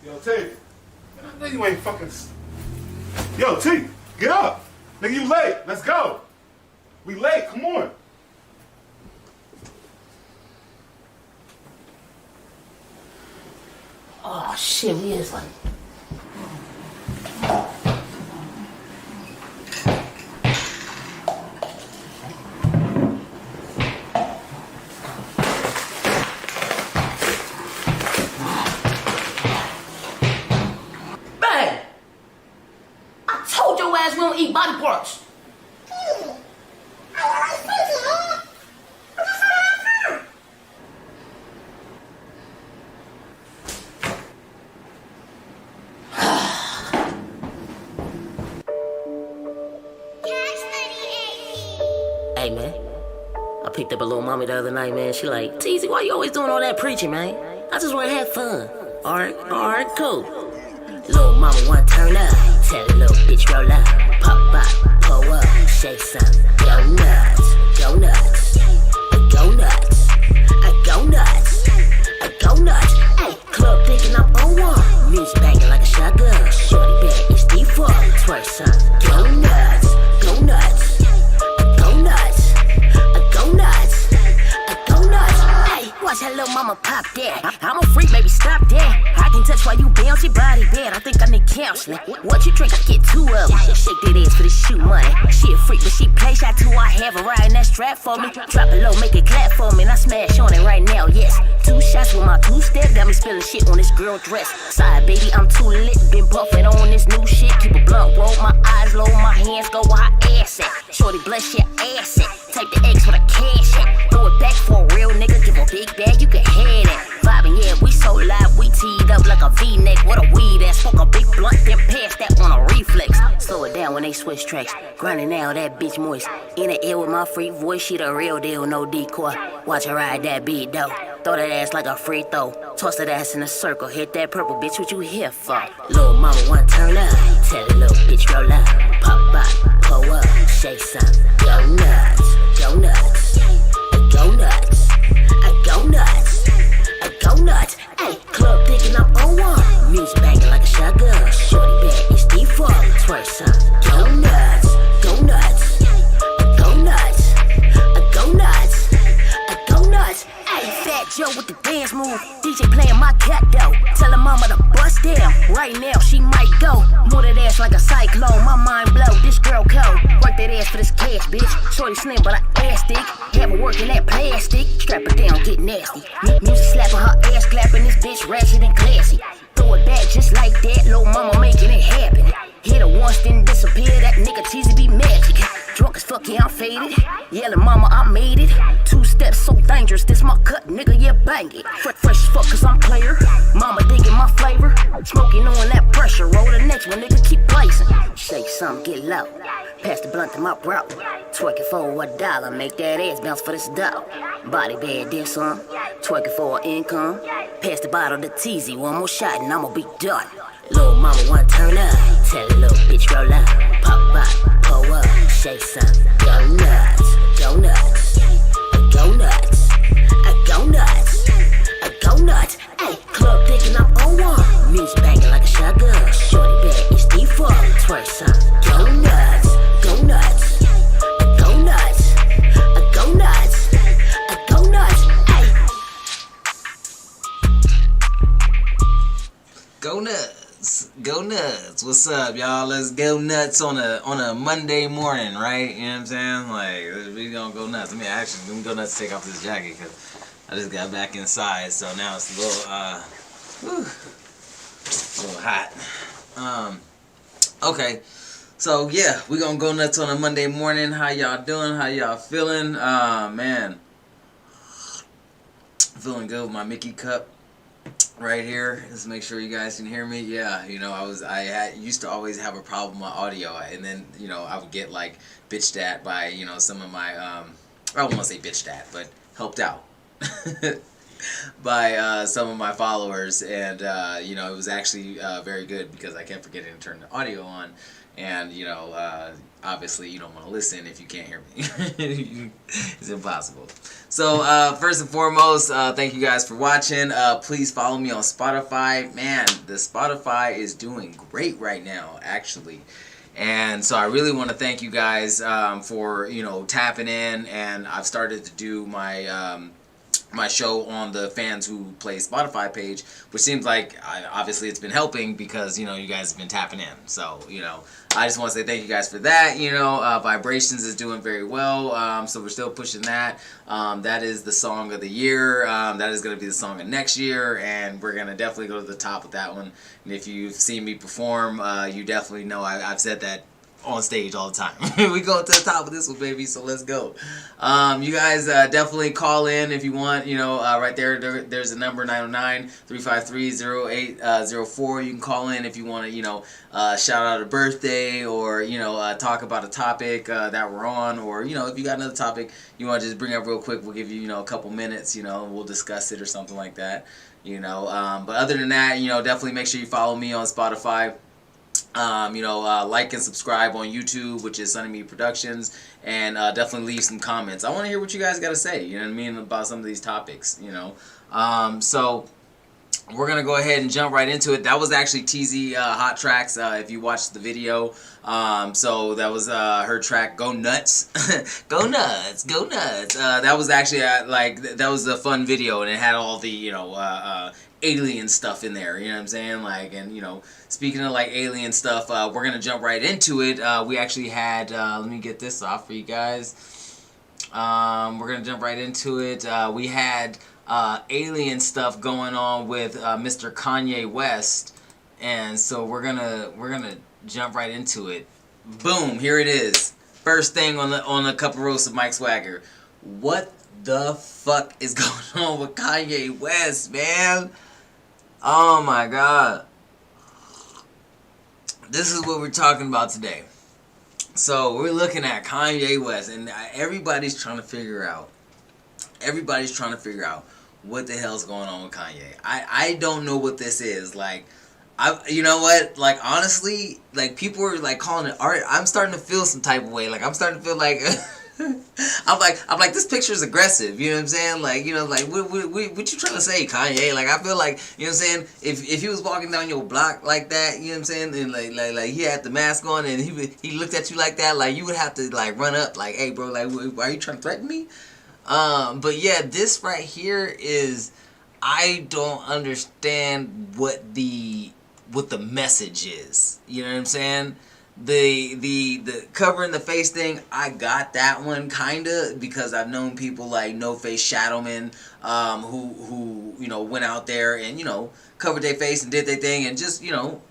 Yo, T. Man, I know you ain't fucking. Yo, T, get up. Nigga, you late. Let's go. We late. Come on. Oh shit, we is like. Bang! I told your ass we don't eat body parts. Hey man, I picked up a little mommy the other night, man. She like, Teasy, why you always doing all that preaching, man? I just wanna have fun. Alright, cool. Little mama wanna turn up, tell a little bitch roll up, pop up, pull up, shake some, go nuts, go nuts, go nuts, go nuts, go nuts. Hey, club picking up on one, music banging like a shotgun. Shorty bag is default, twerk some, go nuts, go nuts. Watch that little mama pop that. I'm a freak, baby, stop that. I can touch while you bounce your body bad. I think I need counseling. What you drink, I get two of them. Shake that ass for the shoe money. She a freak, but she play shot too. I have her riding that strap for me. Drop it low, make it clap for me. And I smash on it right now, yes. 2 shots with my 2-step. Got me spilling shit on this girl dress. Side, baby, I'm too lit. Been buffing on this new shit. Keep a blunt roll, my eyes low, my hands go where her ass at. Shorty, bless your ass at. Take the X for the cash at. Throw it back for a real nigga. Give a big bag, you can have it. Vibing, yeah, we so live, we teed up like a V-neck. What a weed ass, smoke a big blunt, then pass that on a reflex. Slow it down when they switch tracks. Grinding now, that bitch moist. In the air with my freak voice, she the real deal, no decoy. Watch her ride that beat though. Throw that ass like a free throw. Toss that ass in a circle, hit that purple bitch, what you here for? Little mama wanna turn up, tell a little bitch roll up, pop up, pull up, shake some, go nuts, go nuts, go nuts. Go nuts, go nuts. Hey, club picking up on one, music banging like a shotgun. Shorty bag is default, twerk some. Go nuts, go nuts, go nuts, go nuts, go nuts. Hey, Fat Joe with the dance move, DJ playing my cat though. Tell her mama to bust down, right now she might go. Move that ass like a cyclone, my mind blow. This girl cold, work that ass for this cash, bitch. Shorty slim but I ass thick, have her working that plastic. Strap her down, get nasty. Music slapping, her ass clapping, this bitch ratchet and classy. Throw it back just like that, little mama making it happen. Hit her once, then disappear, that nigga teasy be magic. Drunk as fuck, yeah, I'm faded. Yelling, mama, I made it. 2 steps so dangerous, this my cut, nigga, yeah, bang it. Fresh as fuck, cause I'm player. Mama digging my flavor. Smoking on that pressure, roll the next one, nigga, keep placing. Shake some, get low. Pass the blunt to my bro. Twerk it for $1, make that ass bounce for this dough. Body bad, this some. Twerk it for income. Pass the bottle to Teasy, one more shot and I'ma be done. Little mama wanna turn up, tell a little bitch roll up, pop up, pull up, shake some, go nuts, go nuts, go nuts, go nuts, go nuts. Hey, club picking up on one, music banging like a shotgun. Shorty bag is default, twerk some, go nuts, go nuts, go nuts, go nuts, go nuts. Hey, go nuts. Go nuts. What's up, y'all? Let's go nuts on a Monday morning, right? You know what I'm saying? Like, we gonna go nuts. Let me go nuts, take off this jacket because I just got back inside, so now it's a little hot. Okay. So yeah, we gonna go nuts on a Monday morning. How y'all doing? How y'all feeling? Man, feeling good with my Mickey cup right here. Let's make sure you guys can hear me. Yeah, you know, I used to always have a problem with audio, and then, you know, I would get like bitched at by, you know, some of my I don't want to say bitched at, but helped out by some of my followers, and you know, it was actually very good because I kept forgetting to turn the audio on, And obviously you don't want to listen if you can't hear me. It's impossible. So first and foremost, thank you guys for watching. Please follow me on Spotify. Man, the Spotify is doing great right now, actually. And so I really want to thank you guys for tapping in. And I've started to do my my show on the Fans Who Play Spotify page, which seems like obviously it's been helping because you guys have been tapping in. So I just want to say thank you guys for that. Vibrations is doing very well, so we're still pushing that. That is the song of the year. That is going to be the song of next year, and we're going to definitely go to the top with that one. And if you've seen me perform, you definitely know I've said that on stage all the time. We go to the top of this one, baby, so let's go. You guys definitely call in if you want. Right there's a number, 909-353-0804. You can call in if you want to shout out a birthday, or talk about a topic that we're on, or if you got another topic you want to just bring up real quick, we'll give you a couple minutes, we'll discuss it or something like that. But other than that, definitely make sure you follow me on Spotify. Like and subscribe on YouTube, which is Sunny Me Productions, and definitely leave some comments. I want to hear what you guys got to say, about some of these topics, So we're going to go ahead and jump right into it. That was actually TZ Hot Tracks, if you watched the video. So that was her track, Go Nuts. Go Nuts, Go Nuts. That was actually, that was a fun video, and it had all the, alien stuff in there, you know what I'm saying? And speaking of alien stuff, we're gonna jump right into it. We actually had let me get this off for you guys. We're gonna jump right into it. We had alien stuff going on with Mr. Kanye West, and so we're gonna jump right into it. Boom, here it is. First thing on the Cup of Roast of Mike Swagger. What the fuck is going on with Kanye West, man? Oh my god. This is what we're talking about today. So we're looking at Kanye West, and everybody's trying to figure out what the hell's going on with Kanye. I don't know what this is. You know what? Honestly, people are calling it art. I'm starting to feel some type of way. I'm starting to feel like I'm like this picture is aggressive. You know what I'm saying? What you trying to say, Kanye? I feel like, you know what I'm saying? If he was walking down your block like that, you know what I'm saying? And like he had the mask on and he looked at you like that, you would have to run up, hey bro, why are you trying to threaten me? But yeah, this right here is, I don't understand what the message is. You know what I'm saying? The covering the face thing, I got that one kinda, because I've known people like No Face Shadowman, who went out there and covered their face and did their thing, and just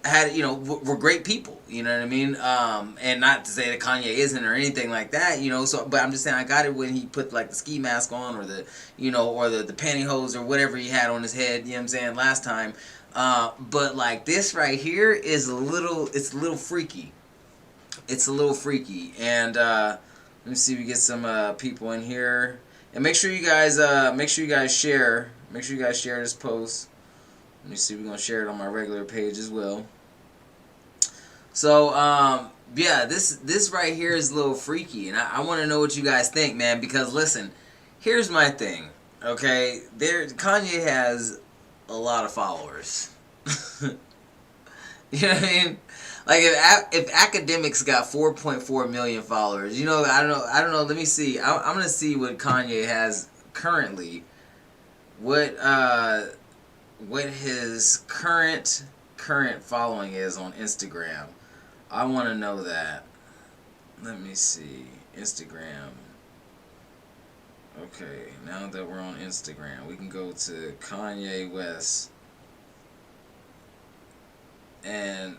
had were great people, you know what I mean? And not to say that Kanye isn't or anything like that, so, but I'm just saying I got it when he put the ski mask on, or the or the pantyhose or whatever he had on his head, you know what I'm saying, last time. But this right here is a little freaky. It's a little freaky, and let me see if we get some people in here, and make sure you guys share. Make sure you guys share this post. Let me see. We're gonna share it on my regular page as well. So yeah, this right here is a little freaky, and I want to know what you guys think, man. Because listen, here's my thing. Okay, Kanye has a lot of followers. You know what I mean? If Academics got 4.4 million followers, I don't know. Let me see. I'm gonna see what Kanye has currently. What his current following is on Instagram. I want to know that. Let me see. Instagram. Okay, now that we're on Instagram, we can go to Kanye West, and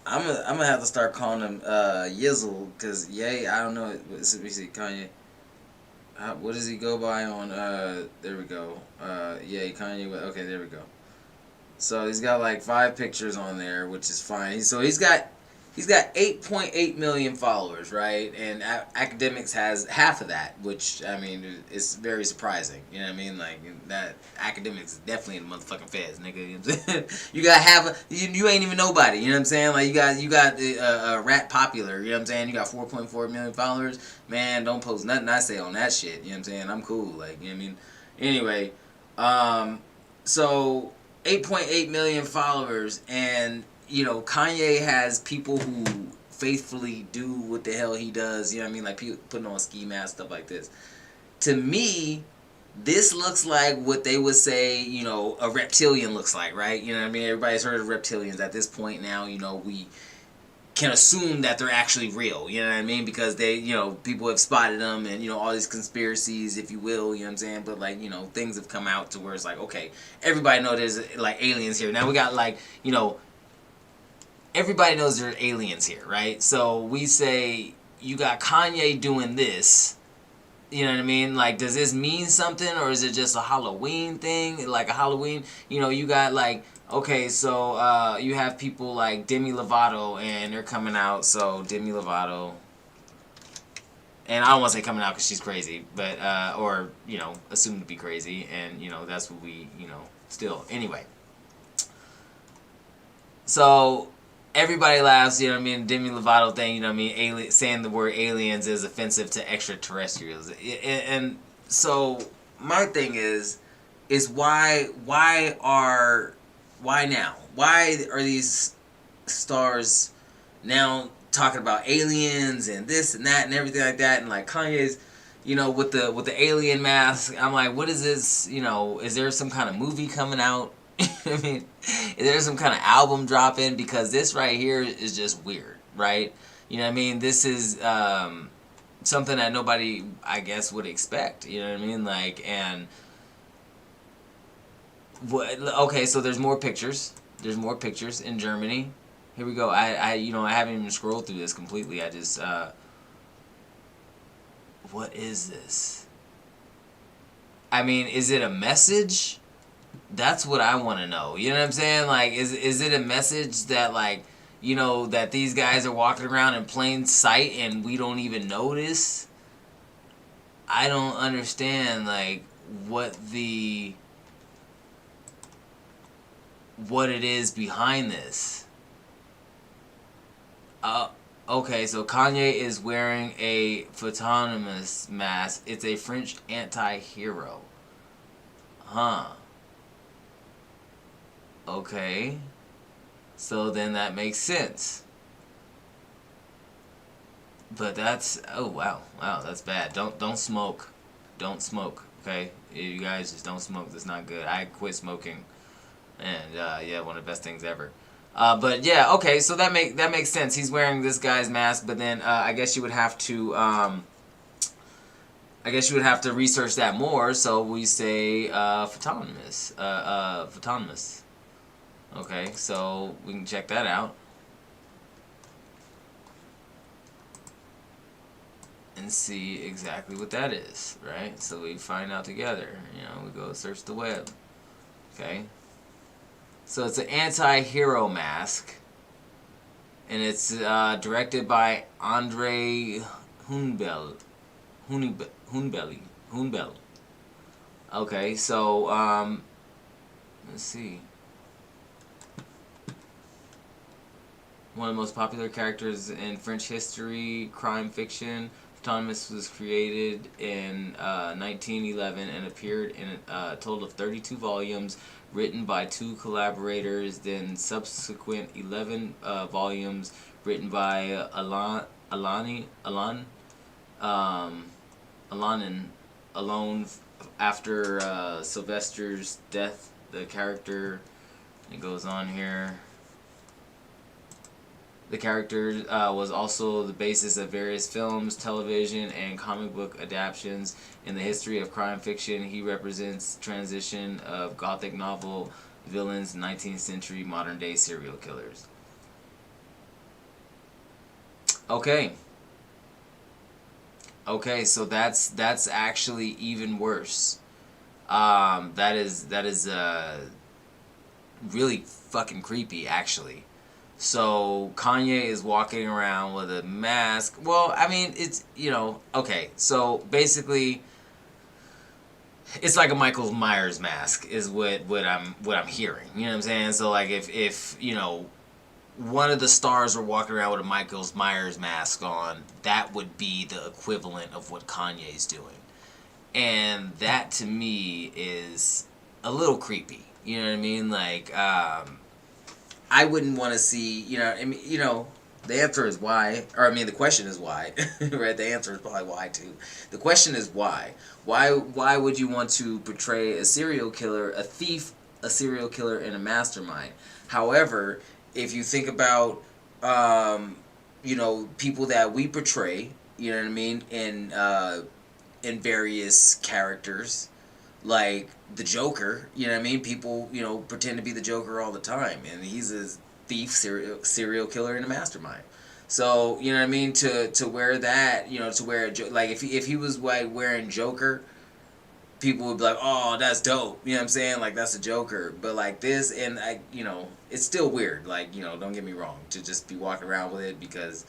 I'm gonna have to start calling him Yizzle, because Ye, I don't know. Let me see, Kanye. What does he go by on? There we go. Kanye. Okay, there we go. So he's got 5 pictures on there, which is fine. So he's got He's got 8.8 million followers, right? And Academics has half of that, which, I mean, is very surprising. You know what I mean? Like, that Academics is definitely in the motherfucking feds, nigga. You know what I'm saying? You got half, you ain't even nobody. You know what I'm saying? Like, you got Rat Popular, you know what I'm saying? You got 4.4 million followers. Man, don't post nothing I say on that shit. You know what I'm saying? I'm cool. Like, you know what I mean? Anyway, so 8.8 million followers, and you know, Kanye has people who faithfully do what the hell he does, you know what I mean, like people putting on ski masks, stuff like this. To me, this looks like what they would say, you know, a reptilian looks like, right? You know what I mean? Everybody's heard of reptilians at this point now. You know, we can assume that they're actually real, you know what I mean? Because they, you know, people have spotted them and, you know, all these conspiracies, if you will, you know what I'm saying? But, like, you know, things have come out to where it's like, okay, everybody knows there's, like, aliens here. Now we got, like, you know, everybody knows there are aliens here, right? So we say, you got Kanye doing this, you know what I mean? Like, does this mean something, or is it just a Halloween thing? Like, a Halloween, you know, you got, like, okay, so you have people like Demi Lovato, and they're coming out, so Demi Lovato, and I don't want to say coming out because she's crazy, but, or, you know, assumed to be crazy, and, you know, that's what we, you know, still, anyway. So, everybody laughs, you know what I mean, Demi Lovato thing, you know what I mean, saying the word aliens is offensive to extraterrestrials. And so, my thing is why now? Why are these stars now talking about aliens and this and that and everything like that, and like Kanye's, you know, with the alien mask, I'm like, what is this, you know, is there some kind of movie coming out? I mean, is there some kind of album dropping? Because this right here is just weird, right? You know what I mean? This is something that nobody, I guess, would expect. You know what I mean? Like, and okay, so there's more pictures. There's more pictures in Germany. Here we go. I you know, I haven't even scrolled through this completely. I just what is this? I mean, is it a message? That's what I want to know. You know what I'm saying? Like, is it a message that, like, you know, that these guys are walking around in plain sight and we don't even notice? I don't understand, like, what it is behind this. Okay, so Kanye is wearing a photonymous mask. It's a French anti-hero. Huh. Okay. So then that makes sense. But that's, oh wow, that's bad. Don't smoke. Don't smoke, okay? You guys just don't smoke. That's not good. I quit smoking. And yeah, one of the best things ever. But yeah, okay, so that makes sense. He's wearing this guy's mask, but then I guess you would have to research that more. So we say photonymous. Photonymous. Okay, so we can check that out and see exactly what that is, right? So we find out together. You know, we go search the web. Okay. So it's an anti-hero mask, and it's directed by Andre Hoonbell. Okay, so let's see. One of the most popular characters in French history, crime fiction. Photonymous was created in 1911 and appeared in a total of 32 volumes, written by 2 collaborators. Then subsequent 11 volumes written by Alanin alone after Sylvester's death. The character, it goes on here. The character was also the basis of various films, television, and comic book adaptations in the history of crime fiction. He represents transition of Gothic novel villains, 19th century modern day serial killers. Okay. Okay, so that's actually even worse. That is really fucking creepy, actually. So Kanye is walking around with a mask. Well, I mean, it's, you know, okay. So basically, it's like a Michael Myers mask is what I'm hearing. You know what I'm saying? So like if you know, one of the stars were walking around with a Michael Myers mask on, that would be the equivalent of what Kanye's doing. And that to me is a little creepy. You know what I mean? Like, I wouldn't want to see, you know, I mean, you know, the answer is why, or I mean, the question is why, right? The answer is probably why too. The question is why. Why would you want to portray a serial killer, a thief, a serial killer, and a mastermind? However, if you think about, you know, people that we portray, you know what I mean, in various characters, like the Joker, you know what I mean? People, you know, pretend to be the Joker all the time, and he's a thief, serial killer, and a mastermind. So, you know what I mean? To wear that, you know, to wear like if he was like wearing Joker, people would be like, "Oh, that's dope." You know what I'm saying? Like that's a Joker. But like this, and I, you know, it's still weird. Like, you know, don't get me wrong, to just be walking around with it, because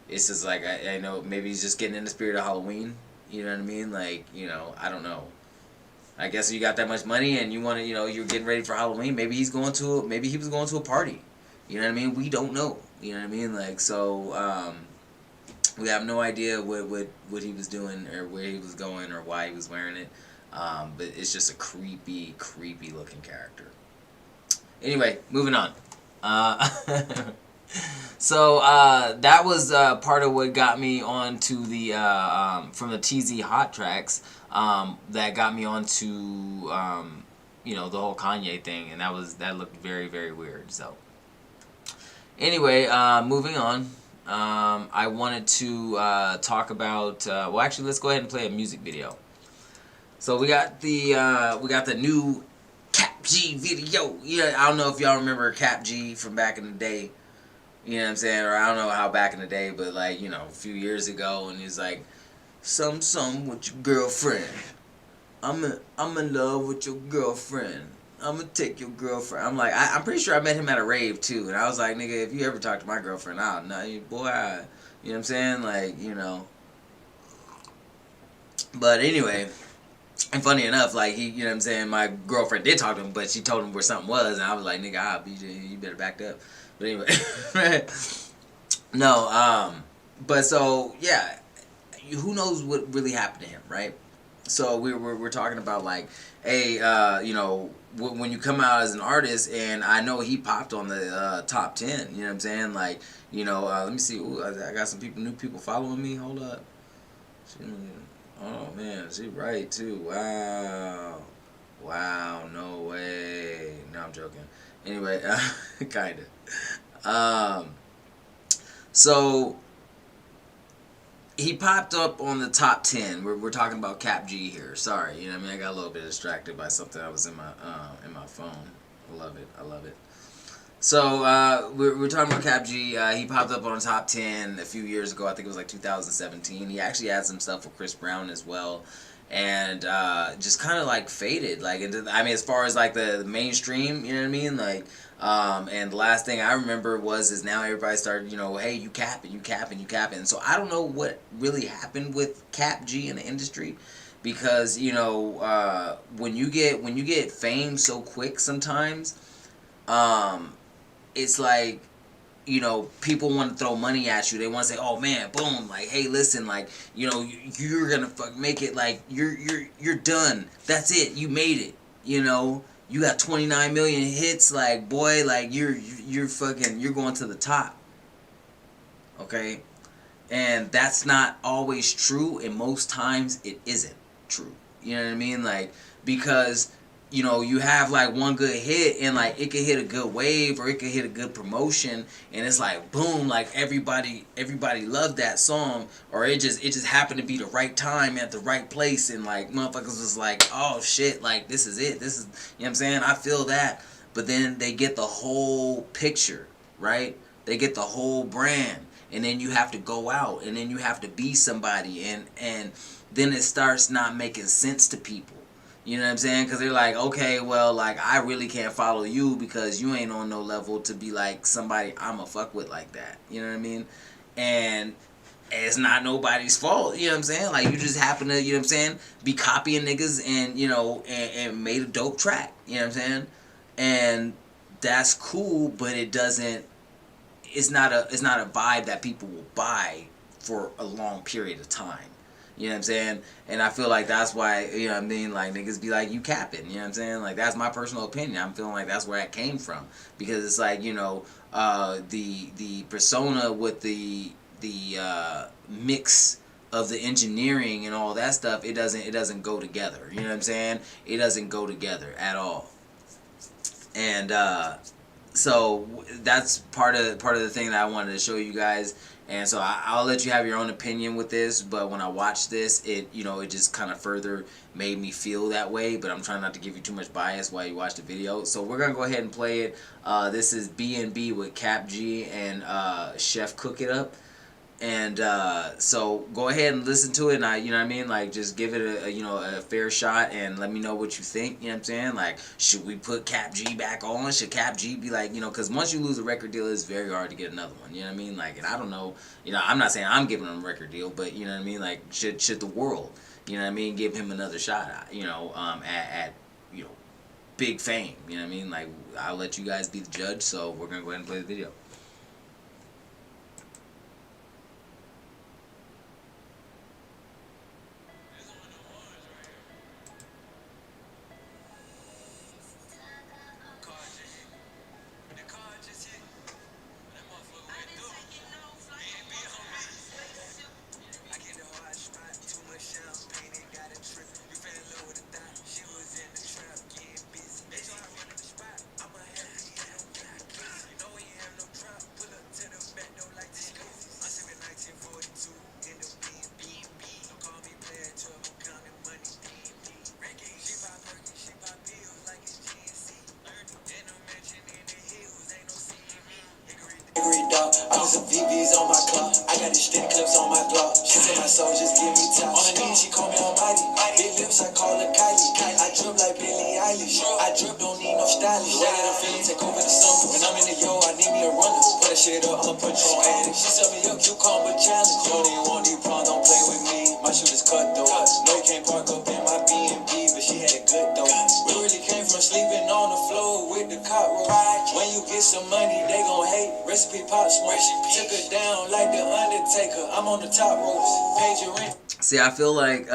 it's just like I know maybe he's just getting in the spirit of Halloween. You know what I mean? Like, you know, I don't know. I guess you got that much money and you want to, you know, you're getting ready for Halloween. Maybe he was going to a party. You know what I mean? We don't know. You know what I mean? Like, so, we have no idea what he was doing or where he was going or why he was wearing it. But it's just a creepy looking character. Anyway, moving on. So that was part of what got me onto the from the TZ Hot Tracks, that got me onto you know, the whole Kanye thing, and that looked very weird. So anyway, moving on. I wanted to talk about well, actually, let's go ahead and play a music video. So we got the new Cap G video. Yeah, I don't know if y'all remember Cap G from back in the day. You know what I'm saying? Or I don't know how back in the day, but like, you know, a few years ago, and he's like, some with your girlfriend. I'm in love with your girlfriend. I'm gonna take your girlfriend. I'm like, I'm pretty sure I met him at a rave too, and I was like, nigga, if you ever talk to my girlfriend, I'll know you, boy. You know what I'm saying? Like, you know. But anyway, and funny enough, like you know what I'm saying, my girlfriend did talk to him, but she told him where something was, and I was like, nigga, you better back up. But anyway, no, but so yeah, who knows what really happened to him, right? So we're talking about like, hey, you know, when you come out as an artist, and I know he popped on the top 10. You know what I'm saying? Like, you know, let me see. Ooh, I got some new people following me. Hold up. Oh man, she right too. Wow, no way. No, I'm joking. Anyway, kinda. So he popped up on the top 10. We're talking about Cap G here. Sorry, you know what I mean? I got a little bit distracted by something that was in my phone. I love it. So we're talking about Cap G. He popped up on the top 10 a few years ago. I think it was like 2017. He actually had some stuff with Chris Brown as well, and just kind of like faded, like into, I mean, as far as like the mainstream, you know what I mean, like. And the last thing I remember is now everybody started, you know, hey, you capping. So I don't know what really happened with Cap G in the industry, because you know, when you get fame so quick, sometimes, it's like, you know, people want to throw money at you. They want to say, oh man, boom, like, hey, listen, like, you know, you're gonna make it, like, you're done. That's it. You made it. You know. You got 29 million hits, like, boy, like, you're going to the top. Okay? And that's not always true, and most times it isn't true. You know what I mean? Like, because, you know, you have like one good hit, and like it could hit a good wave, or it could hit a good promotion, and it's like boom, like everybody loved that song, or it just happened to be the right time at the right place, and like motherfuckers was like, oh shit, like this is it, this is, you know what I'm saying, I feel that. But then they get the whole picture, right? They get the whole brand, and then you have to go out, and then you have to be somebody, and then it starts not making sense to people. You know what I'm saying? Because they're like, okay, well, like, I really can't follow you because you ain't on no level to be like somebody I'ma fuck with like that. You know what I mean? And it's not nobody's fault. You know what I'm saying? Like, you just happen to, you know what I'm saying, be copying niggas and, you know, and made a dope track. You know what I'm saying? And that's cool, but it doesn't, it's not a vibe that people will buy for a long period of time. You know what I'm saying? And I feel like that's why, you know what I mean, like, niggas be like, you capping, you know what I'm saying? Like, that's my personal opinion. I'm feeling like that's where it came from. Because it's like, you know, the persona with the mix of the engineering and all that stuff, it doesn't go together. You know what I'm saying? It doesn't go together at all. And so that's part of the thing that I wanted to show you guys. And so I'll let you have your own opinion with this, but when I watched this, it just kind of further made me feel that way. But I'm trying not to give you too much bias while you watch the video. So we're gonna go ahead and play it. This is B&B with Cap G and Chef Cook It Up. And so go ahead and listen to it, and you know what I mean, like, just give it a fair shot and let me know what you think. You know what I'm saying? Like, should we put Cap G back on? Should Cap G be like, because once you lose a record deal, it's very hard to get another one. You know what I mean? Like, and I don't know, I'm not saying I'm giving him a record deal, but you know what I mean? Like, should the world, you know what I mean, give him another shot at big fame? You know what I mean? Like, I'll let you guys be the judge. So we're gonna go ahead and play the video. I put some VVs on my clock. I got these stick clips on my block. She said my soul just give me top. On her knees, she call me almighty. Big lips, I call her Kylie. I drip like Billie Eilish. I drip, don't need no stylish. Way that I'm feeling, take over the summer. When I'm in the yo, I need me a runner. Put that shit up, I'ma put you on addict. She set me up, you call me challenge. You don't even want these prawns, don't play with me. My shooters cut though. No, you can't park up in my B&B, but she had it good though. We really came from sleeping on the floor with the cop roll. When you get some money, they gon' hate. Recipe pop smoke. Took her down like the Undertaker. I'm on the top ropes. Paid your rent. See, I feel like,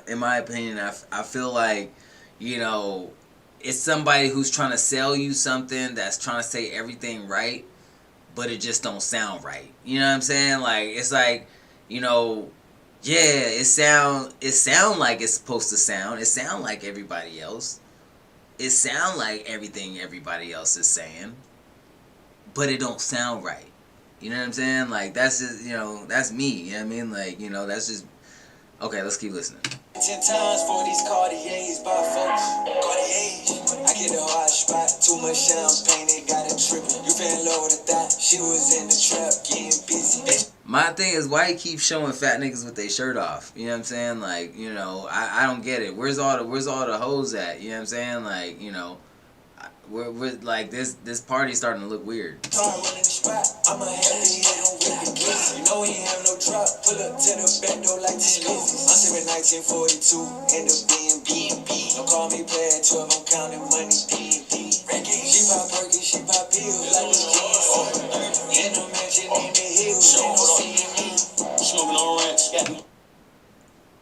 in my opinion, I feel like, it's somebody who's trying to sell you something that's trying to say everything right, but it just don't sound right. You know what I'm saying? Like, it's like, yeah, it sound like it's supposed to sound. It sound like everybody else. It sound like everything everybody else is saying, but it don't sound right. You know what I'm saying? Like, that's just, that's me. You know what I mean? Like, that's just... Okay, let's keep listening. 10 times for these Cartiers by folks. Cartiers. I get the hard spot. Too much champagne, they got it tripping. You fell in love with a thot. She was in the trap, getting busy. My thing is, why you keep showing fat niggas with their shirt off? You know what I'm saying? Like, I don't get it. Where's all the hoes at? You know what I'm saying? Like, we're like, this party's starting to look weird. I'm a heavy hit on wicked bliss. You know he ain't have no drop. Pull up to the back door like this. I'm sipping 1942 in the B&B. Don't call me player 12, I'm counting money. She pop perky, she pop pills like it's GNC. In the mansion in the hills, they don't see me. Smoking on ranch.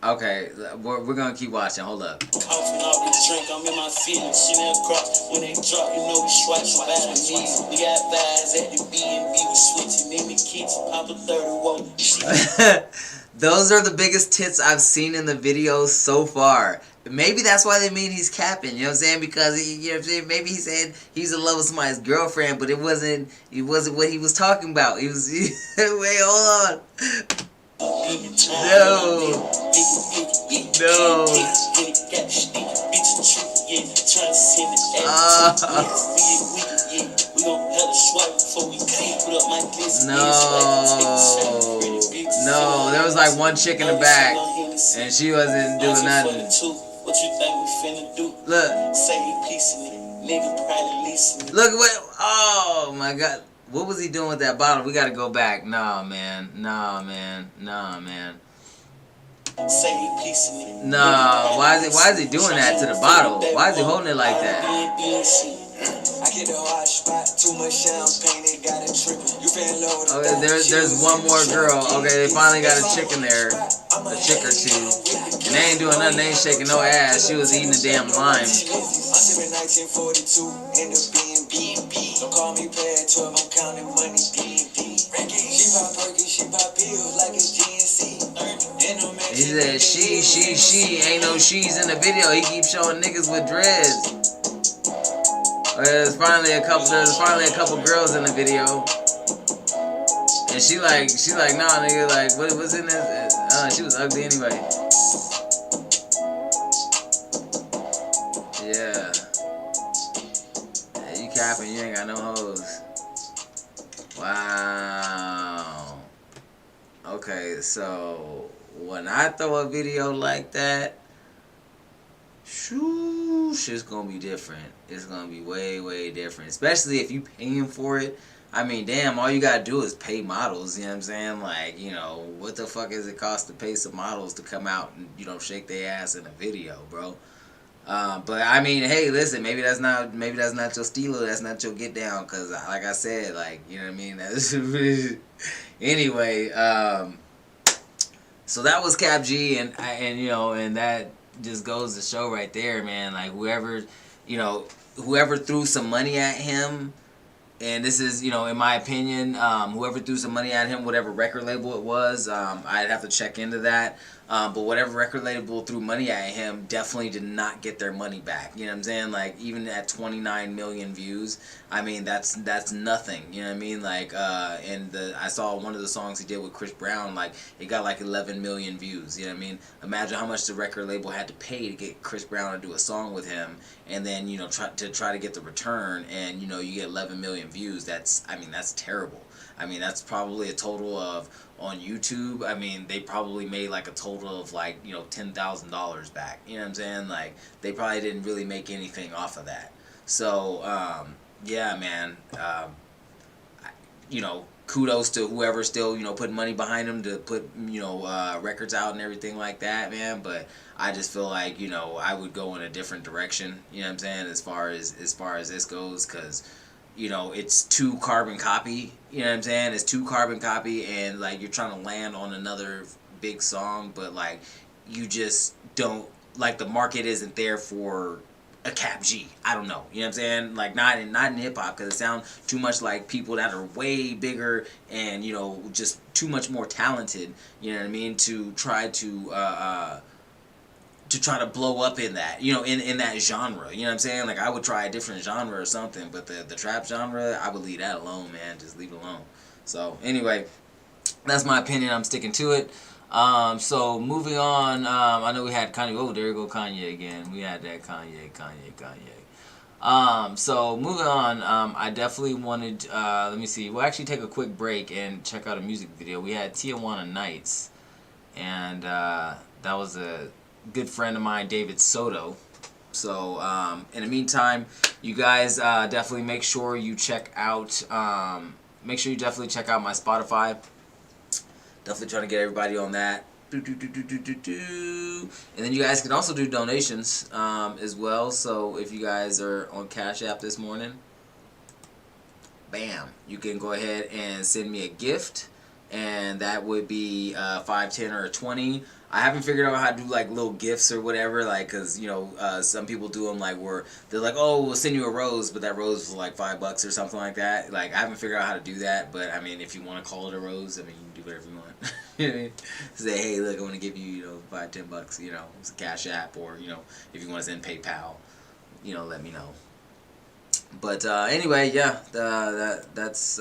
Okay, we're gonna keep watching. Hold up. Coughing off the drink, I'm in my feelings. She never cross when they drop, we swipe bad knees. We got vibes at the B&B, we switching in the kitchen, pop a 31. Those are the biggest tits I've seen in the video so far. Maybe that's why they mean he's capping, you know what I'm saying? Because maybe he's saying he's in love with somebody's girlfriend, but it wasn't what he was talking about. He was wait, hold on. No. No, there was like one chick in the back, and she wasn't doing nothing. What you think we finna do? Look. Say you piecing it. Nigga probably leasing it. Look what. Oh my God. What was he doing with that bottle? We gotta go back. Nah, man. Nah, man. Nah, man. Say you piecing it. Nah. Why is he doing that to the bottle? Why is he holding it like that? I get the hot spot, too much champagne, they got it tripping. You feel low. Okay, there's one more girl. Okay, they finally got a chick in there, a chick or two, and they ain't doing nothing. They ain't shaking no ass. She was eating the damn lime. I'm sipping 1942 in the B&B. Don't call me pad 12, I'm counting money D&D. She pop Perkins, she pop pills like it's GNC. He said she ain't no she's in the video. He keeps showing niggas with dreads. There's finally a couple girls in the video, and she like nah nigga, like what's in this? She was ugly anyway. Yeah, you capping, you ain't got no hoes. Wow. Okay, so when I throw a video like that, shoo, shit's gonna be different. It's gonna be way different, especially if you paying for it. I mean, damn, all you gotta do is pay models. You know what I'm saying? Like, you know, what the fuck does it cost to pay some models to come out and, you know, shake their ass in a video, bro? But I mean, hey, listen, maybe that's not your stealer. That's not your get down. Cause like I said, like, you know what I mean. That's anyway. So that was Cap G, and you know, and that just goes to show right there, man. Like whoever threw some money at him, and this is, you know, in my opinion, whoever threw some money at him, whatever record label it was, I'd have to check into that. But whatever record label threw money at him definitely did not get their money back. You know what I'm saying? Like, even at 29 million views, I mean, that's nothing. You know what I mean? Like, and I saw one of the songs he did with Chris Brown, like, it got like 11 million views. You know what I mean? Imagine how much the record label had to pay to get Chris Brown to do a song with him, and then, you know, try to get the return, and, you know, you get 11 million views. That's terrible. I mean, that's probably a total of, on YouTube, I mean, they probably made like a total of like, you know, $10,000 back. You know what I'm saying? Like, they probably didn't really make anything off of that. So, yeah, man, you know, kudos to whoever still, you know, putting money behind them to put, you know, records out and everything like that, man. But I just feel like, you know, I would go in a different direction, you know what I'm saying, as far as this goes, because, you know, it's too carbon copy, you know what I'm saying? It's too carbon copy, and like you're trying to land on another big song, but like you just don't, like, the market isn't there for a Cap G. I don't know, you know what I'm saying? Like not in hip hop, because it sounds too much like people that are way bigger and, you know, just too much more talented, you know what I mean, to try to blow up in that, you know, in that genre, you know what I'm saying? Like, I would try a different genre or something, but the trap genre, I would leave that alone, man. Just leave it alone. So, anyway, that's my opinion. I'm sticking to it. So, moving on, I know we had Kanye. Oh, there you go, Kanye again. We had that Kanye. So, moving on, I definitely wanted, let me see. We'll actually take a quick break and check out a music video. We had Tijuana Nights, and that was a good friend of mine, David Soto. So in the meantime, you guys definitely make sure you check out my Spotify. Definitely trying to get everybody on that. And then you guys can also do donations as well. So if you guys are on Cash App this morning, bam, you can go ahead and send me a gift, and that would be 5, 10, or 20. I haven't figured out how to do like little gifts or whatever, like, cause, you know, some people do them like where they're like, oh, we'll send you a rose, but that rose was like $5 or something like that. Like, I haven't figured out how to do that, but I mean, if you want to call it a rose, I mean, you can do whatever you want. You know what I mean? Say, hey, look, I want to give you, you know, $5, $10, you know, it's a Cash App, or, you know, if you want to send PayPal, you know, let me know. But anyway, yeah, that's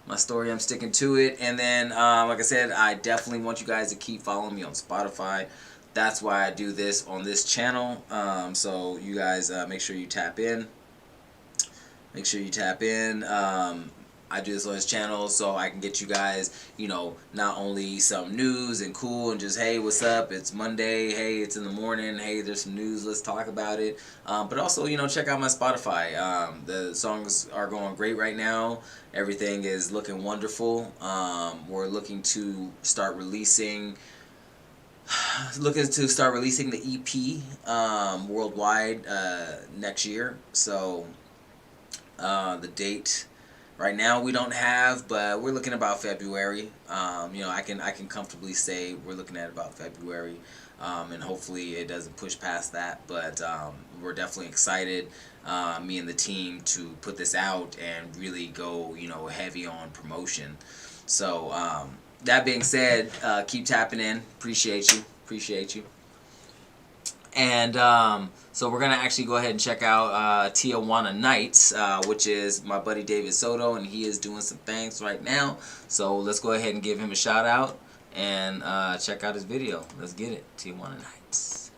my story. I'm sticking to it. And then, like I said, I definitely want you guys to keep following me on Spotify. That's why I do this on this channel. So you guys make sure you tap in. I do this on this channel so I can get you guys, you know, not only some news and cool and just, hey, what's up? It's Monday. Hey, it's in the morning. Hey, there's some news. Let's talk about it. But also, you know, check out my Spotify. The songs are going great right now. Everything is looking wonderful. We're looking to start releasing the EP worldwide next year. So the date right now we don't have, but we're looking about February. You know, I can comfortably say we're looking at about February, and hopefully it doesn't push past that. But we're definitely excited, me and the team, to put this out and really go, you know, heavy on promotion. So that being said, keep tapping in. Appreciate you. And so we're gonna actually go ahead and check out Tijuana Nights, which is my buddy David Soto, and he is doing some things right now. So let's go ahead and give him a shout out and check out his video. Let's get it. Tijuana Nights.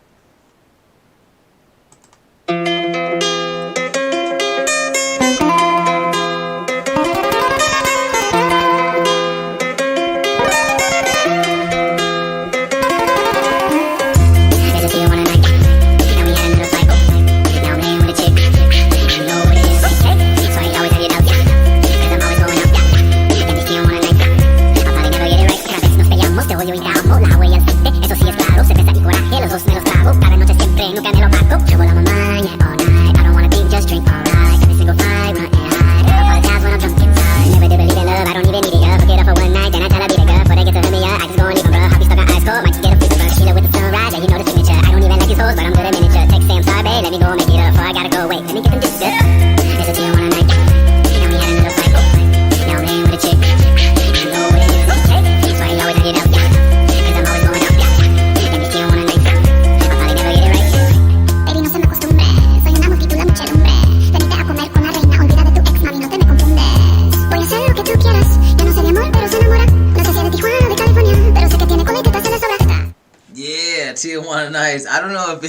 Tijuana Nights. I don't know if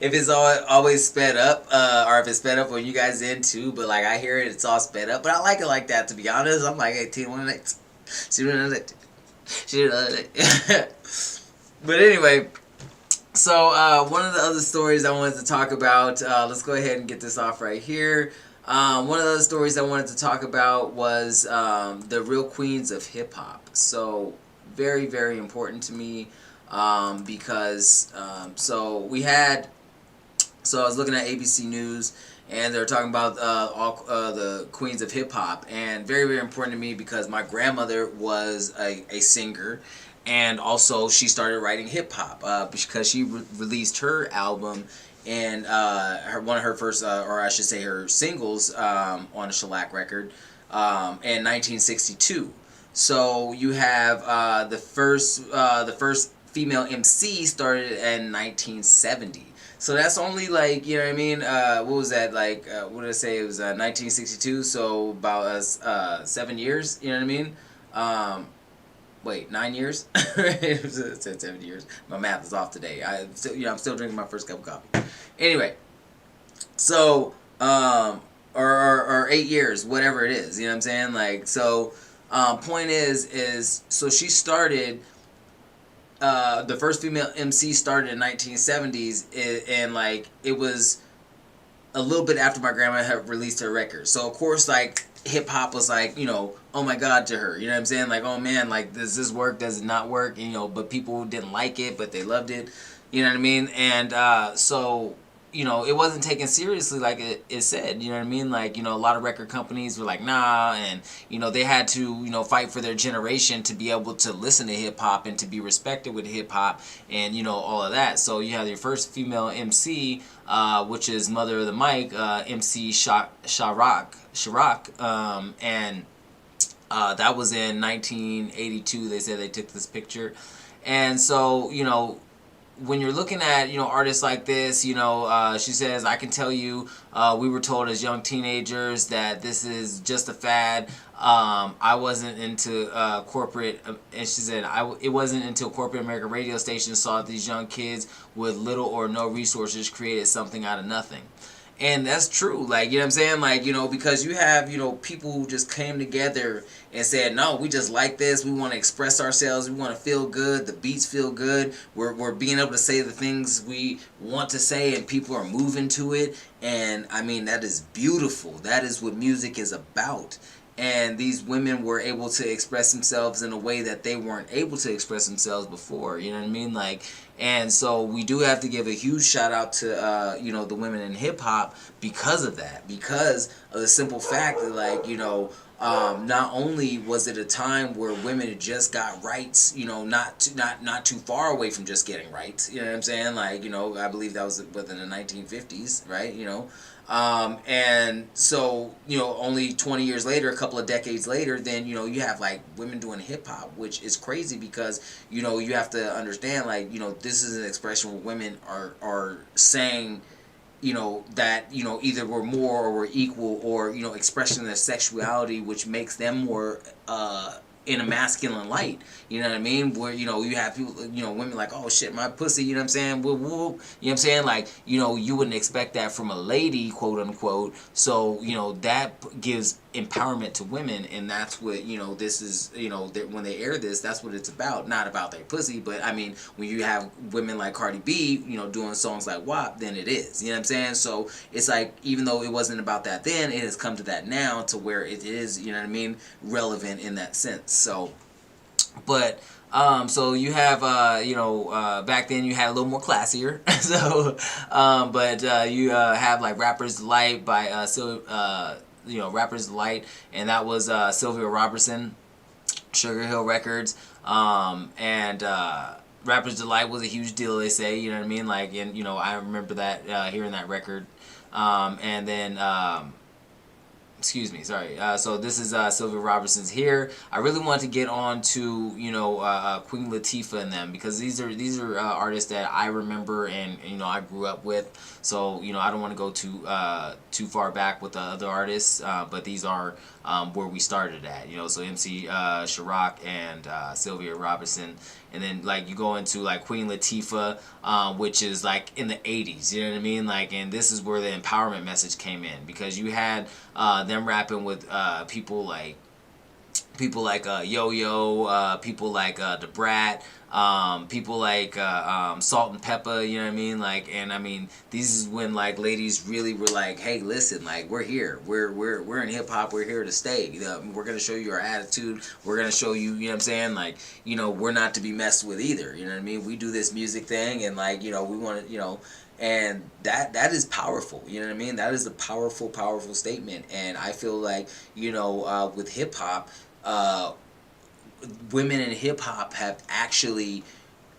it's always sped up, or if it's sped up when you guys in too, but like I hear it's all sped up. But I like it like that, to be honest. I'm like, hey, Tijuana Nights. But anyway, so one of the other stories I wanted to talk about, let's go ahead and get this off right here. One of the other stories I wanted to talk about was the real queens of hip hop. So very, very important to me. Because so I was looking at ABC News, and they were talking about all the queens of hip hop, and very, very important to me because my grandmother was a singer, and also she started writing hip hop because she released her album and one of her first, or I should say her singles, on a shellac record in 1962. So you have the first female MC started in 1970. So that's only like, you know what I mean, what was that, like, what did I say, it was 1962, so about 7 years, you know what I mean? Wait, 9 years? It said 7 years. My math is off today. I'm still drinking my first cup of coffee. Anyway, so, or 8 years, whatever it is, you know what I'm saying? Like, so, point is, so she started, the first female MC started in 1970s, and like it was a little bit after my grandma had released her record. So of course, like, hip hop was like, you know, oh my god to her, you know what I'm saying? Like, oh man, like, does this work? Does it not work? You know, but people didn't like it, but they loved it. You know what I mean? And so, you know, it wasn't taken seriously like it said, you know what I mean? Like, you know, a lot of record companies were like, nah, and, you know, they had to, you know, fight for their generation to be able to listen to hip-hop and to be respected with hip-hop and, you know, all of that. So you have your first female MC, which is Mother of the Mic, MC Chirac, and that was in 1982. They said they took this picture. And so, you know, when you're looking at, you know, artists like this, you know, she says, I can tell you, we were told as young teenagers that this is just a fad. I wasn't into corporate, and she said, it wasn't until corporate American radio stations saw these young kids with little or no resources created something out of nothing. And that's true. Like, you know what I'm saying? Like, you know, because you have, you know, people who just came together and said, no, we just like this. We want to express ourselves. We want to feel good. The beats feel good. We're being able to say the things we want to say, and people are moving to it. And, I mean, that is beautiful. That is what music is about. And these women were able to express themselves in a way that they weren't able to express themselves before. You know what I mean? Like, and so we do have to give a huge shout out to you know, the women in hip hop because of that, because of the simple fact that, like, you know, not only was it a time where women had just got rights, you know, not too far away from just getting rights. You know what I'm saying? Like, you know, I believe that was within the 1950s, right? You know. And so, you know, only 20 years later, a couple of decades later, then, you know, you have like women doing hip hop, which is crazy because, you know, you have to understand, like, you know, this is an expression where women are saying, you know, that, you know, either we're more or we're equal, or, you know, expressing their sexuality, which makes them more, in a masculine light. You know what I mean? Where, you know, you have people, you know, women like, oh shit, my pussy, you know what I'm saying? Whoop, whoop. You know what I'm saying? Like, you know, you wouldn't expect that from a lady, quote unquote. So, you know, that gives empowerment to women, and that's what, you know, this is, you know, when they air this, that's what it's about. Not about their pussy, but I mean, when you have women like Cardi B, you know, doing songs like WAP, then it is. You know what I'm saying? So it's like, even though it wasn't about that then, it has come to that now, to where it is, you know what I mean, relevant in that sense. So, but so you have you know, back then you had a little more classier. So but you have like Rapper's Delight by you know, Rapper's Delight, and that was Sylvia Robertson, Sugar Hill Records. And Rapper's Delight was a huge deal, they say, you know what I mean? Like, and you know, I remember that hearing that record. And then excuse me, sorry. So this is Sylvia Robertson's here. I really want to get on to, you know, Queen Latifah and them, because these are artists that I remember and, you know, I grew up with. So, you know, I don't want to go too far back with the other artists, but these are where we started at, you know. So MC Sharrock and Sylvia Robertson. And then, like, you go into, like, Queen Latifah, which is, like, in the 80s, you know what I mean? Like, and this is where the empowerment message came in, because you had them rapping with people like Yo-Yo, people like Da Brat, people like Salt and Pepper, you know what I mean? Like, and I mean, these is when, like, ladies really were like, hey, listen, like, we're here, we're in hip hop, we're here to stay. We're gonna show you our attitude. We're gonna show you, you know what I'm saying? Like, you know, we're not to be messed with either. You know what I mean? We do this music thing, and, like, you know, we want to, you know. And that is powerful, you know what I mean? That is a powerful statement. And I feel like, you know, with hip hop, women in hip hop have actually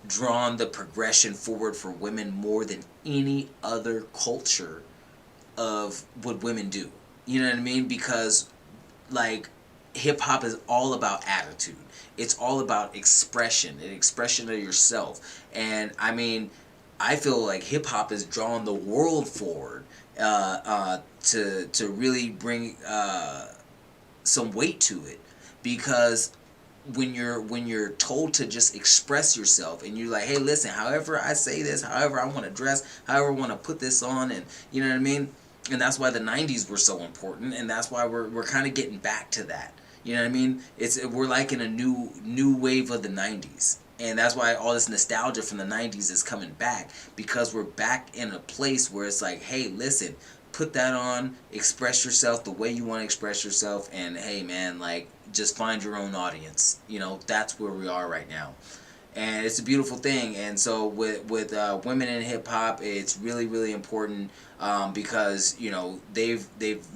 drawn the progression forward for women more than any other culture of what women do. You know what I mean? Because, like, hip hop is all about attitude. It's all about expression, an expression of yourself. And I mean, I feel like hip hop has drawn the world forward to really bring some weight to it, because when you're told to just express yourself, and you're like, hey, listen, however I say this, however I want to dress, however I want to put this on, and you know what I mean. And that's why the 90s were so important, and that's why we're kind of getting back to that. You know what I mean? We're like in a new wave of the 90s. And that's why all this nostalgia from the 90s is coming back, because we're back in a place where it's like, hey, listen, put that on, express yourself the way you want to express yourself, and hey, man, like, just find your own audience. You know, that's where we are right now. And it's a beautiful thing. And so with women in hip hop, it's really important, because, you know, they've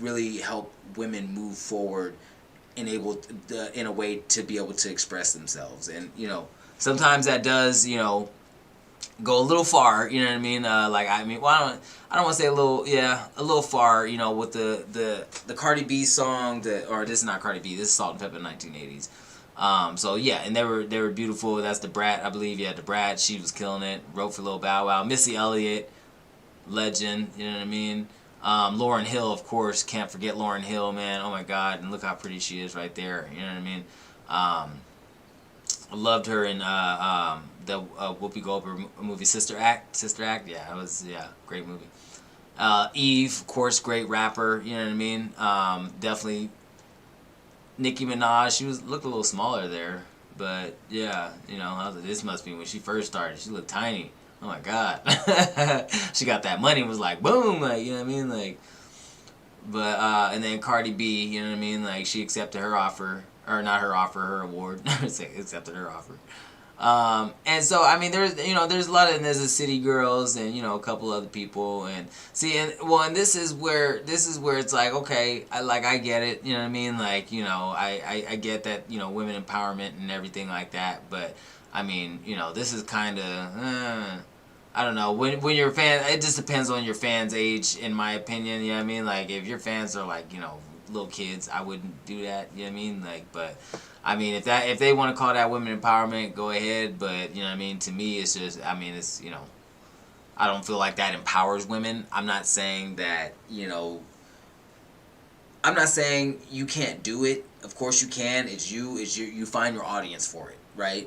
really helped women move forward in a way to be able to express themselves. And, you know, sometimes that does, you know, go a little far, you know what I mean? Like, I mean, well, I don't want to say a little far, you know, with the Cardi B song, or this is not Cardi B, this is Salt and Pepper 1980s. So yeah, and they were beautiful. That's Da Brat, I believe. Yeah, Da Brat, she was killing it. Wrote for Lil Bow Wow. Missy Elliott, legend, you know what I mean? Lauryn Hill, of course, can't forget Lauryn Hill, man. Oh my God, and look how pretty she is right there, you know what I mean? I loved her in the Whoopi Goldberg movie Sister Act. Yeah, it was, great movie. Eve, of course, great rapper. You know what I mean? Definitely. Nicki Minaj, she looked a little smaller there, but yeah, you know, I was like, this must be when she first started. She looked tiny. Oh my god, she got that money. Was like boom, like you know what I mean, like. But and then Cardi B, you know what I mean, like she accepted her offer, or not her offer, her award. Accepted her offer. And so I mean, there's there's a lot of, and there's the City Girls and a couple other people, and see, and this is where it's like, okay, I get it, you know what I mean, like I get that women empowerment and everything like that, but I mean this is kind of I don't know, when your fan, it just depends on your fans' age, in my opinion, you know what I mean, like if your fans are like little kids, I wouldn't do that, you know what I mean, like, but I mean, if they want to call that women empowerment, go ahead. But you know what I mean. To me, it's just, I mean, it's I don't feel like that empowers women. I'm not saying that I'm not saying you can't do it. Of course you can. It's you. You find your audience for it, right?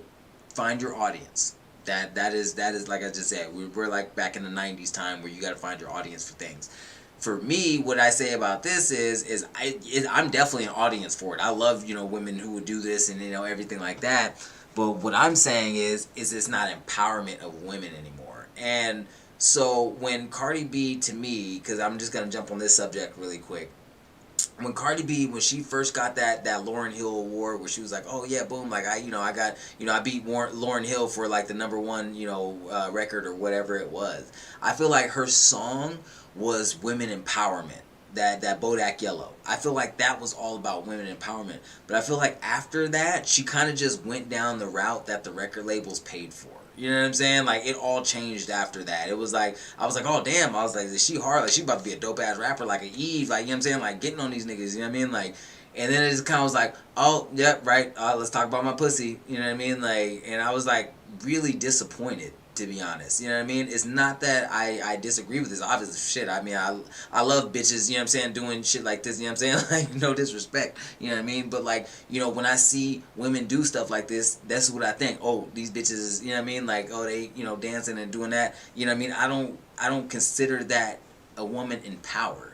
Find your audience. That is like I just said. We're like back in the '90s time where you got to find your audience for things. For me, what I say about this is I'm definitely an audience for it. I love women who would do this and everything like that. But what I'm saying is it's not empowerment of women anymore. And so when Cardi B, to me, because I'm just gonna jump on this subject really quick. When Cardi B, when she first got that Lauryn Hill award, where she was like, oh yeah, boom, like I got I beat Lauryn Hill for like the #1 record or whatever it was. I feel like her song was women empowerment. That Bodak Yellow. I feel like that was all about women empowerment. But I feel like after that, she kind of just went down the route that the record labels paid for. You know what I'm saying? Like, it all changed after that. It was like, I was like, oh, damn. I was like, is she hard? Like, she about to be a dope-ass rapper like an Eve. Like, you know what I'm saying? Like, getting on these niggas. You know what I mean? Like, and then it just kind of was like, oh, yep, right. Let's talk about my pussy. You know what I mean? Like, and I was, like, really disappointed, to be honest. You know what I mean? It's not that I disagree with this. Obviously, shit. I mean, I love bitches, you know what I'm saying, doing shit like this, you know what I'm saying? Like, no disrespect, you know what I mean? But, like, when I see women do stuff like this, that's what I think. Oh, these bitches, you know what I mean? Like, oh, they, dancing and doing that. You know what I mean? I don't consider that a woman in power.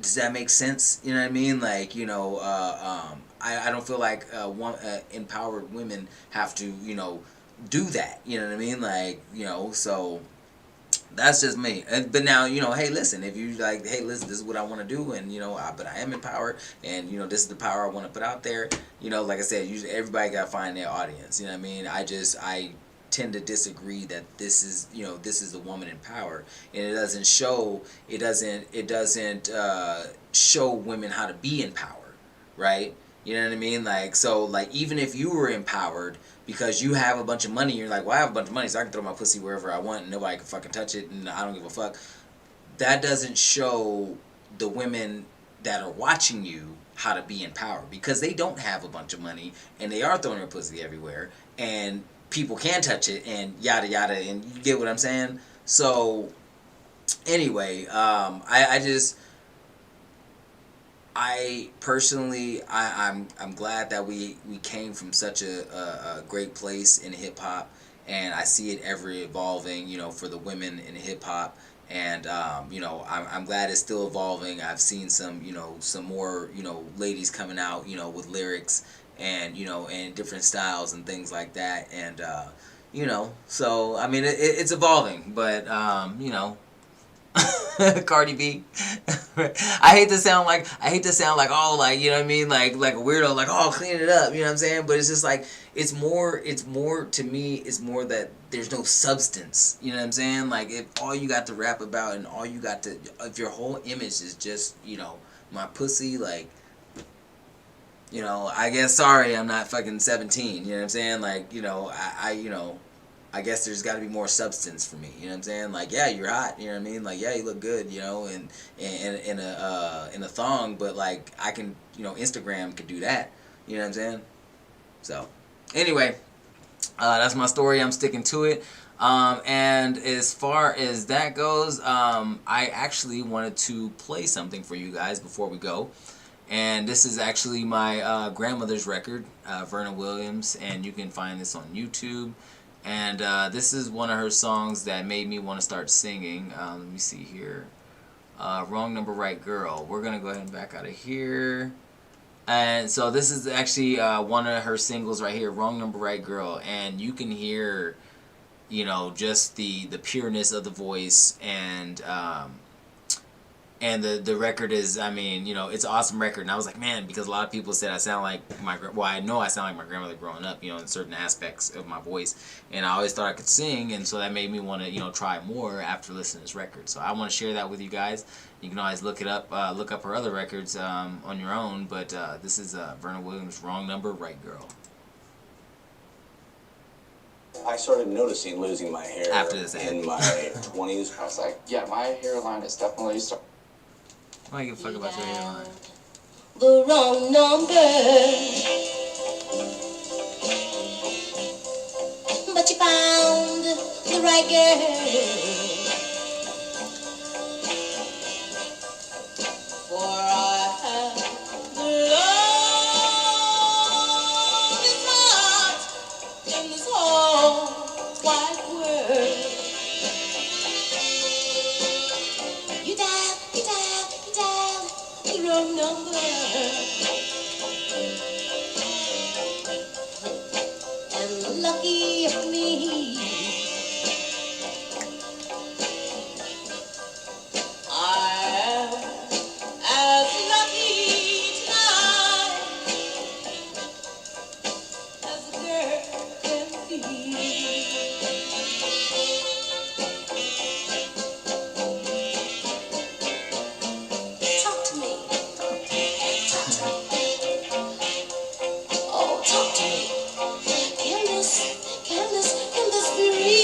Does that make sense? You know what I mean? Like, I don't feel like empowered women have to, do that, you know what I mean, like, so that's just me. But now, hey, listen, if you like, hey, listen, this is what I want to do, and but I am empowered, and this is the power I want to put out there, like I said, usually everybody got to find their audience, you know what I mean. I tend to disagree that this is the woman in power, and it doesn't show women how to be in power, right? You know what I mean? Like, so, like, even if you were empowered because you have a bunch of money, you're like, well, I have a bunch of money, so I can throw my pussy wherever I want and nobody can fucking touch it and I don't give a fuck. That doesn't show the women that are watching you how to be in power, because they don't have a bunch of money and they are throwing their pussy everywhere and people can touch it and yada yada, and you get what I'm saying? So, anyway, I personally, I'm glad that we came from such a great place in hip hop, and I see it ever evolving, for the women in hip hop, and I'm glad it's still evolving. I've seen some more ladies coming out with lyrics and and different styles and things like that, and so I mean it's evolving, but Cardi B. I hate to sound like oh, like, you know what I mean, like a weirdo, like, oh, clean it up, you know what I'm saying? But it's just like it's more to me, it's more that there's no substance, you know what I'm saying? Like, if all you got to rap about and all you got to, if your whole image is just my pussy, like, I guess, sorry, I'm not fucking 17, you know what I'm saying? Like, I guess there's got to be more substance for me, you know what I'm saying? Like, yeah, you're hot, you know what I mean? Like, yeah, you look good, and in a thong, but like, I can, Instagram could do that, you know what I'm saying? So, anyway, that's my story. I'm sticking to it. And as far as that goes, I actually wanted to play something for you guys before we go. And this is actually my grandmother's record, Verna Williams, and you can find this on YouTube. And this is one of her songs that made me want to start singing. Let me see here. Wrong Number, Right Girl. We're gonna go ahead and back out of here. And so this is actually one of her singles right here, Wrong Number, Right Girl. And you can hear, you know, just the pureness of the voice, and the record is, I mean, you know, it's an awesome record. And I was like, man, because a lot of people said I sound like I know I sound like my grandmother growing up, you know, in certain aspects of my voice. And I always thought I could sing, and so that made me want to, you know, try more after listening to this record. So I want to share that with you guys. You can always look up her other records on your own, but this is Verna Williams' Wrong Number, Right Girl. I started noticing losing my hair After this in my 20s. I was like, yeah, my hairline is definitely starting. I don't give a fuck about your hairline. The wrong number, but you found the right girl. For I have the longest heart in this whole wide world. You dial the wrong number. And lucky for me, I am as lucky tonight as a girl can be. Talk to me. Oh, talk to me. Can this be real?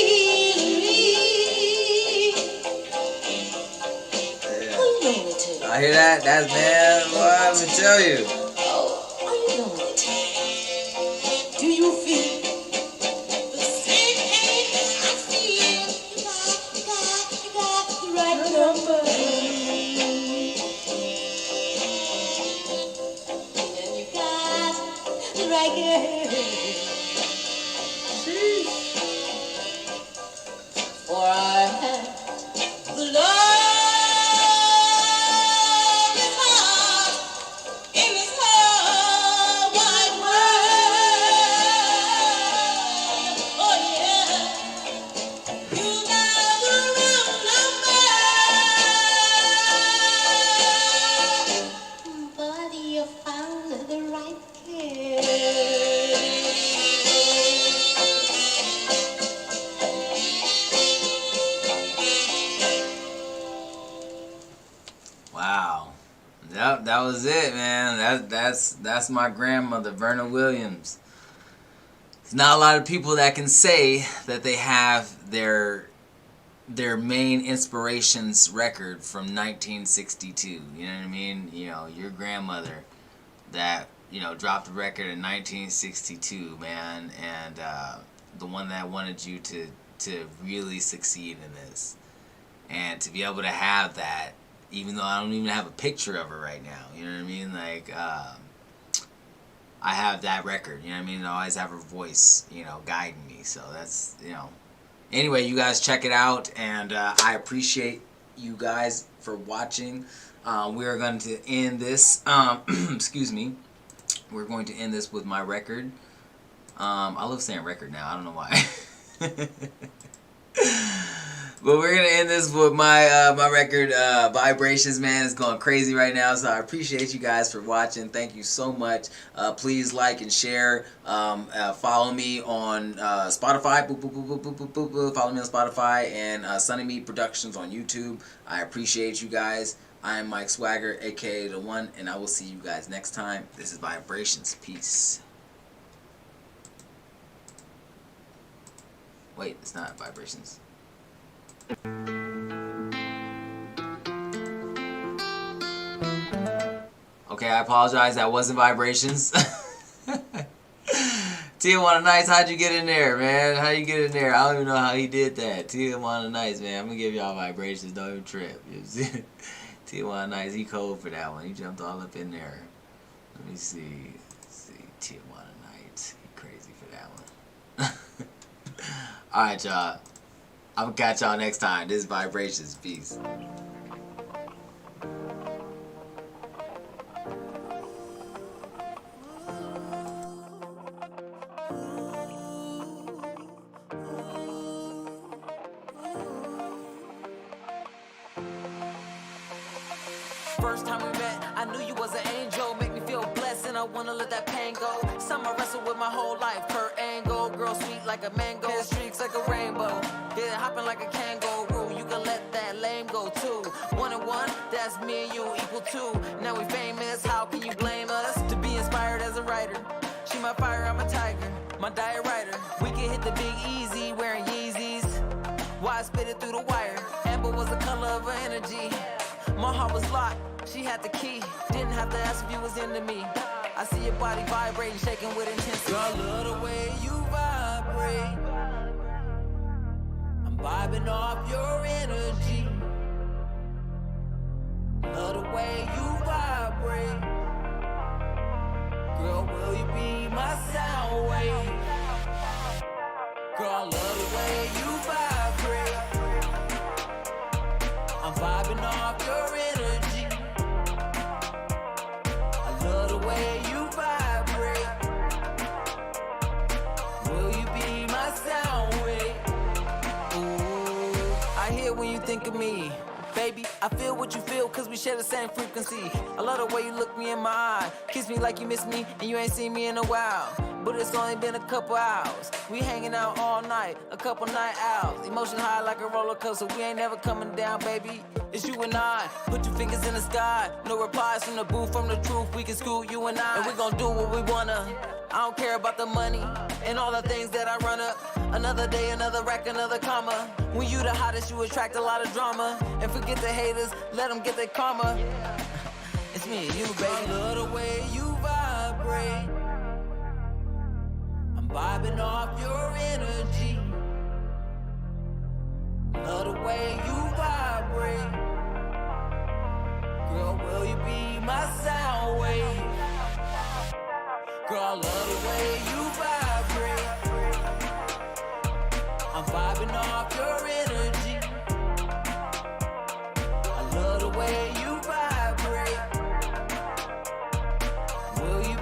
Are you lonely too? I hear that. That's, man, what I'm gonna tell you. Oh, are you lonely too? Do you feel the same pain I feel? You got the right number. And you got the right girl. For I have the longest heart in this whole wide world. Oh yeah, you got the wrong number, but you found the right girl. Wow, that was it, man. That's my grandmother, Verna Williams. There's not a lot of people that can say that they have their main inspirations record from 1962. You know what I mean? You know, your grandmother that, you know, dropped the record in 1962, man, and the one that wanted you to really succeed in this, and to be able to have that. Even though I don't even have a picture of her right now, you know what I mean? Like, I have that record, you know what I mean? I always have her voice, you know, guiding me. So that's, you know. Anyway, you guys check it out, and I appreciate you guys for watching. We are going to end this, excuse me. We're going to end this with my record. I love saying record now. I don't know why. But we're gonna end this with my my record, Vibrations, man. It's going crazy right now, so I appreciate you guys for watching. Thank you so much. Please like and share. Follow me on Spotify. Boop, boop, boop, boop, boop, boop, boop, boop. Follow me on Spotify and Sunny Meat Productions on YouTube. I appreciate you guys. I am Mike Swagger, aka The One, and I will see you guys next time. This is Vibrations. Peace. Wait, it's not Vibrations. Okay, I apologize. That wasn't Vibrations. Tijuana Nights, how'd you get in there, man? How'd you get in there? I don't even know how he did that. Tijuana Nights, man. I'm gonna give y'all Vibrations. Don't even trip. Tijuana Nights, he cold for that one. He jumped all up in there. Let me see. Tijuana Nights. He crazy for that one. Alright, y'all. I'm gonna catch y'all next time. This is Vibrations. Peace. first time we met, I knew you was an angel. Make me feel blessed and I wanna let that pain go. Some I wrestle with my whole life, per angle. Girl sweet like a mango, hair streaks like a rainbow. Yeah, hopping like a kangaroo. You can let that lame go too. 1 and 1, that's me and you equal 2. Now we famous, how can you blame us? To be inspired as a writer. She my fire, I'm a tiger, my diet writer. We can hit the big easy wearing Yeezys. Why I spit it through the wire? Amber was the color of her energy. My heart was locked, she had the key. Didn't have to ask if you was into me. I see your body vibrating, shaking with intensity. Girl, I love the way you vibrate. I'm vibing off your energy. Love the way you vibrate. Girl, will you be my sound wave? Girl, I love the way you vibrate. I'm vibing off your energy. I love the way you vibrate. Will you be my sound wave? Ooh, I hear when you think of me. Baby, I feel what you feel, cause we share the same frequency. I love the way you look me in my eye. Kiss me like you miss me, and you ain't seen me in a while. But it's only been a couple hours. We hanging out all night, a couple night owls. Emotion high like a roller coaster, we ain't never coming down, baby. It's you and I, put your fingers in the sky. No replies from the booth, from the truth, we can scoot you and I. And we gon' do what we wanna. I don't care about the money, and all the things that I run up. Another day, another rack, another comma. When you the hottest, you attract a lot of drama. And forget the haters, let them get their karma. It's me and you, baby. I love the way you vibrate. I'm vibing off your energy. Love the way you vibrate. Girl, will you be my sound wave? Girl, I love the way you vibrate. I'm vibing off your energy. I love the way you vibrate. Will you